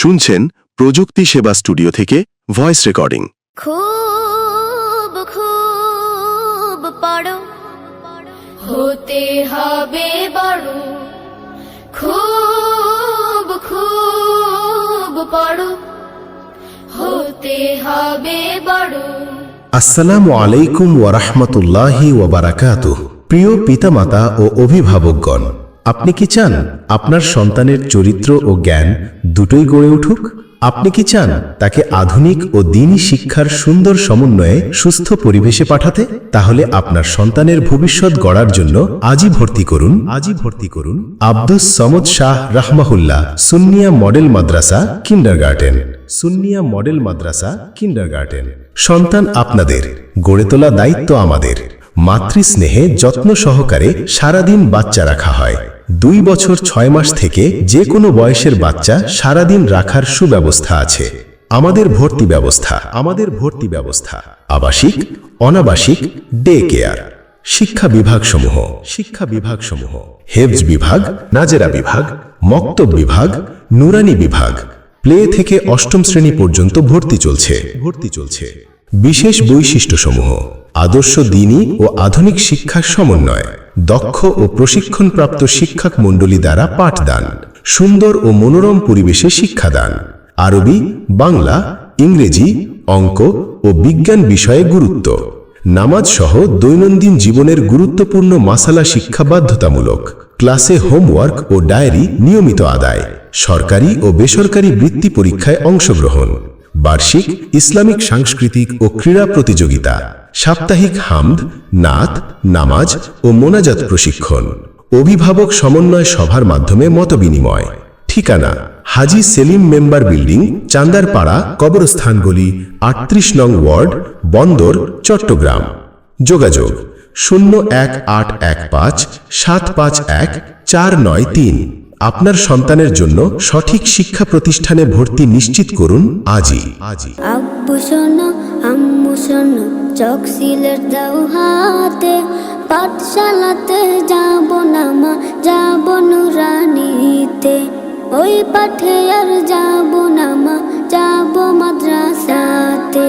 শুনছেন প্রযুক্তি সেবা স্টুডিও থেকে ভয়েস রেকর্ডিং। খুব খুব পড়ো, হতে হবে বড়। খুব খুব পড়ো, হতে হবে বড়। আসসালামু আলাইকুম ওয়া রাহমাতুল্লাহি ওয়া বারাকাতুহু। প্রিয় পিতামাতা ও অভিভাবকগণ, আপনি কি চান আপনার সন্তানের চরিত্র ও জ্ঞান দুটোই গড়ে উঠুক? আপনি কি চান তাকে আধুনিক ও দ্বীনি শিক্ষার সুন্দর সমন্বয়ে সুস্থ পরিবেশে পাঠাতে? তাহলে আপনার সন্তানের ভবিষ্যৎ গড়ার জন্য আজই ভর্তি করুন আব্দুস সমদ শাহ রাহমাহুল্লাহ সুন্নিয়া মডেল মাদ্রাসা কিন্ডারগার্টেন। সুন্নিয়া মডেল মাদ্রাসা কিন্ডারগার্টেন। সন্তান আপনাদের, গড়ে তোলা দায়িত্ব আমাদের। মাতৃস্নেহে যত্ন সহকারে সারাদিন বাচ্চা রাখা হয়। 2 বছর 6 মাস থেকে যে কোনো বয়সের বাচ্চা সারাদিন রাখার সুব্যবস্থা আছে। আমাদের ভর্তি ব্যবস্থা আবাসিক, অনাবাসিক, ডে কেয়ার। শিক্ষা বিভাগসমূহ হেফজ বিভাগ, নাজেরা বিভাগ, মক্তব বিভাগ, নুরানি বিভাগ। প্লে থেকে 8ম শ্রেণী পর্যন্ত ভর্তি চলছে। বিশেষ বৈশিষ্ট্যসমূহ: আদর্শ দ্বীনি ও আধুনিক শিক্ষার সমন্বয়, দক্ষ ও প্রশিক্ষণপ্রাপ্ত শিক্ষক মণ্ডলী দ্বারা পাঠদান, সুন্দর ও মনোরম পরিবেশে শিক্ষাদান, আরবি, বাংলা, ইংরেজি, অঙ্ক ও বিজ্ঞান বিষয়ে গুরুত্ব, নামাজ সহ দৈনন্দিন জীবনের গুরুত্বপূর্ণ মাসালা শিক্ষা বাধ্যতামূলক, ক্লাসে হোমওয়ার্ক ও ডায়েরি নিয়মিত আদায়, সরকারি ও বেসরকারি বৃত্তি পরীক্ষায় অংশগ্রহণ, বার্ষিক ইসলামিক সাংস্কৃতিক ও ক্রীড়া প্রতিযোগিতা, সাপ্তাহিক হামদ, নাত, নামাজ ও মোনাজাত প্রশিক্ষণ, অভিভাবক সমন্বয় সভার মাধ্যমে মতবিনিময়। ঠিকানা: হাজী সেলিম মেম্বার বিল্ডিং, চান্দারপাড়া, কবরস্থান গলি, 38 নং ওয়ার্ড, বন্দর, চট্টগ্রাম। যোগাযোগ: 01815751493। আপনার সন্তানের জন্য সঠিক শিক্ষা প্রতিষ্ঠানে ভর্তি নিশ্চিত করুন আজই। আব্বু শোনো, আম্মু শোনো, চক সিলেট দাও হাতে। পাঠশালাতে যাব না মা, যাব নুরানিতে। ওই পাঠে আর যাব না মা, যাব মাদ্রাসাতে।